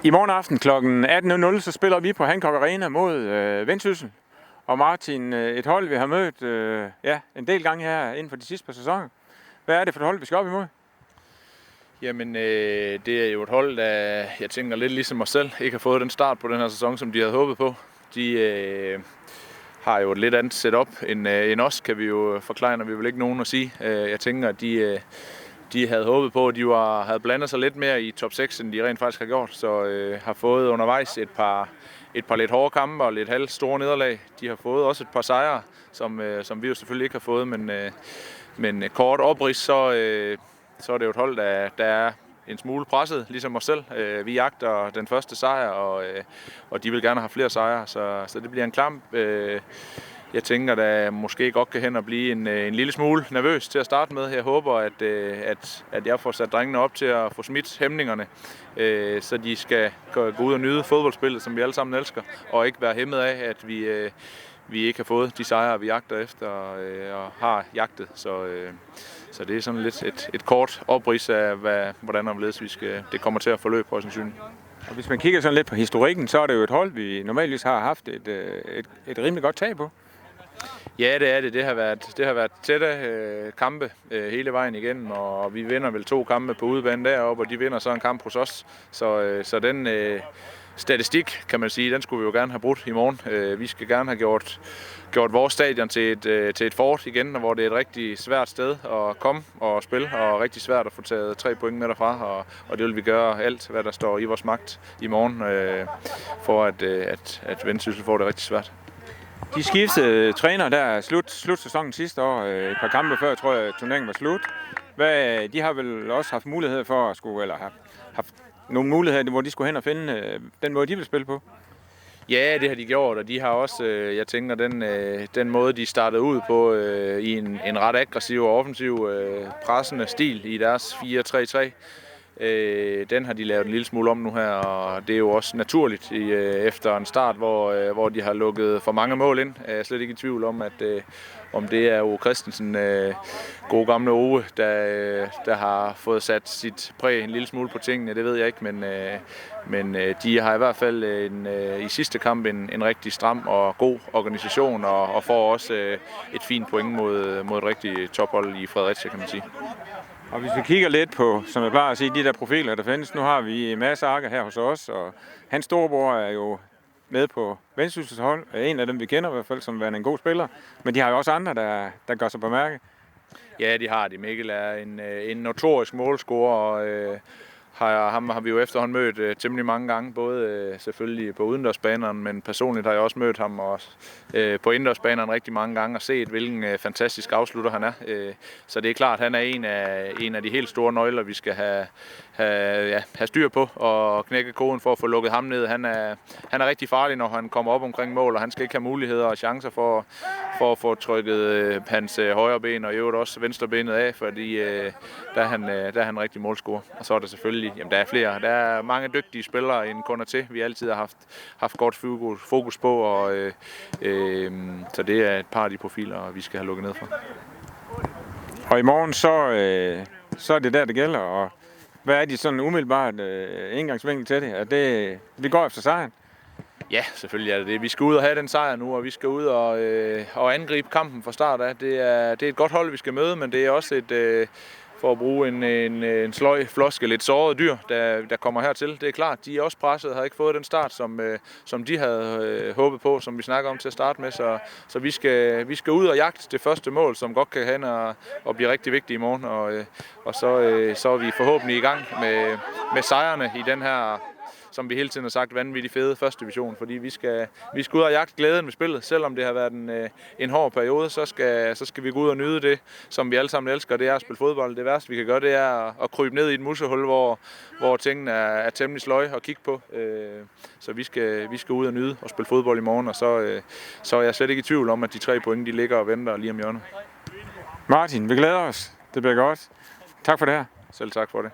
I morgen aften kl. 18.00, så spiller vi på Hancock Arena mod Vendsyssel. Og Martin, et hold, vi har mødt en del gange her inden for de sidste par sæsoner. Hvad er det for et hold, vi skal op imod? Jamen, det er jo et hold, der jeg tænker lidt ligesom mig selv, ikke har fået den start på den her sæson, som de havde håbet på. De har jo et lidt andet setup end os, kan vi jo forklare, når vi vil ikke nogen at sige. Jeg tænker, at de havde håbet på, at de havde blandet sig lidt mere i top 6, end de rent faktisk har gjort. Så har fået undervejs et par lidt hårde kampe og lidt halv store nederlag. De har fået også et par sejre, som vi jo selvfølgelig ikke har fået, men kort oprids, så er det jo et hold, der er en smule presset, ligesom os selv. Vi jagter den første sejr, og de vil gerne have flere sejre, så det bliver en kamp. Jeg tænker, der måske godt kan hen og blive en lille smule nervøs til at starte med. Jeg håber, at jeg får sat drengene op til at få smidt hæmningerne, så de skal gå ud og nyde fodboldspillet, som vi alle sammen elsker, og ikke være hæmmet af, at vi ikke har fået de sejre, vi jagter efter og har jagtet. Så det er sådan lidt et kort oprids af, hvordan og hvorledes det kommer til at forløbe højst sandsynligt. Og hvis man kigger sådan lidt på historikken, så er det jo et hold, vi normalvis har haft et rimelig godt tag på. Ja, det er det. Det har været tætte kampe hele vejen igennem, og vi vinder vel 2 kampe på udebane deroppe, og de vinder så en kamp hos os. Så den statistik, kan man sige, den skulle vi jo gerne have brudt i morgen. Vi skal gerne have gjort vores stadion til et fort igen, hvor det er et rigtig svært sted at komme og spille, og rigtig svært at få taget 3 point med derfra, og det vil vi gøre alt, hvad der står i vores magt i morgen, for at Vendsyssel får det rigtig svært. De skiftede træner der slut sæsonen sidste år, et par kampe før, tror jeg, turneringen var slut. De har vel også haft mulighed for at haft nogle muligheder, hvor de skulle hen og finde den måde, de vil spille på? Ja, det har de gjort, og de har også, jeg tænker, den måde, de startede ud på i en ret aggressiv og offensiv pressende stil i deres 4-3-3. Den har de lavet en lille smule om nu her, og det er jo også naturligt efter en start, hvor de har lukket for mange mål ind. Jeg er slet ikke i tvivl om, om det er Ove Christensen, gode gamle Ove, der har fået sat sit præg en lille smule på tingene. Det ved jeg ikke, men de har i hvert fald i sidste kamp en rigtig stram og god organisation, og får også et fint point mod et rigtigt tophold i Fredericia, kan man sige. Og hvis vi kigger lidt på, som jeg plejer at sige, de der profiler, der findes, nu har vi Mads Arke her hos os, og hans storebror er jo med på Vendsyssels hold. En af dem, vi kender i hvert fald, som er en god spiller. Men de har jo også andre, der gør sig bemærke. Ja, de har de. Mikkel er en notorisk målscorer, og ham har vi jo efterhånden mødt temmelig mange gange, både selvfølgelig på udendørsbanerne, men personligt har jeg også mødt ham også på indendørsbanerne rigtig mange gange og set, hvilken fantastisk afslutter han er. Så det er klart, at han er en af de helt store nøgler, vi skal have styr på og knække koden for at få lukket ham ned. Han er rigtig farlig, når han kommer op omkring mål, og han skal ikke have muligheder og chancer for at få trykket hans højre ben og i øvrigt også venstre benet af, fordi der er han rigtig målscorer. Og så er der selvfølgelig, der er flere. Der er mange dygtige spillere end kun til. Vi altid har haft godt fokus på, og så det er et par af de profiler, vi skal have lukket ned for. Og i morgen så er det der, det gælder, og hvad er de sådan umiddelbart indgangsvinkel til det? Vi går efter sejren? Ja, selvfølgelig er det det. Vi skal ud og have den sejr nu, og vi skal ud og angribe kampen fra start af. Det er et godt hold, vi skal møde, men det er også for at bruge en sløj floskel, et såret dyr, der kommer hertil. Det er klart, de er også presset og har ikke fået den start, som de havde håbet på, som vi snakker om til at starte med. Så vi skal ud og jagte det første mål, som godt kan hen og blive rigtig vigtigt i morgen. Og så er vi forhåbentlig i gang med sejrene i den her, som vi hele tiden har sagt, vanvittigt fede første division, fordi vi skal ud og jagte glæden ved spillet. Selvom det har været en hård periode, så skal vi gå ud og nyde det, som vi alle sammen elsker, det er at spille fodbold. Det værste, vi kan gøre, det er at krybe ned i et musehul, hvor tingene er temmelig sløje at kigge på. Så vi skal ud og nyde og spille fodbold i morgen, og så er jeg slet ikke i tvivl om, at de 3 point, de ligger og venter lige om hjørnet. Martin, vi glæder os. Det bliver godt. Tak for det her. Selv tak for det.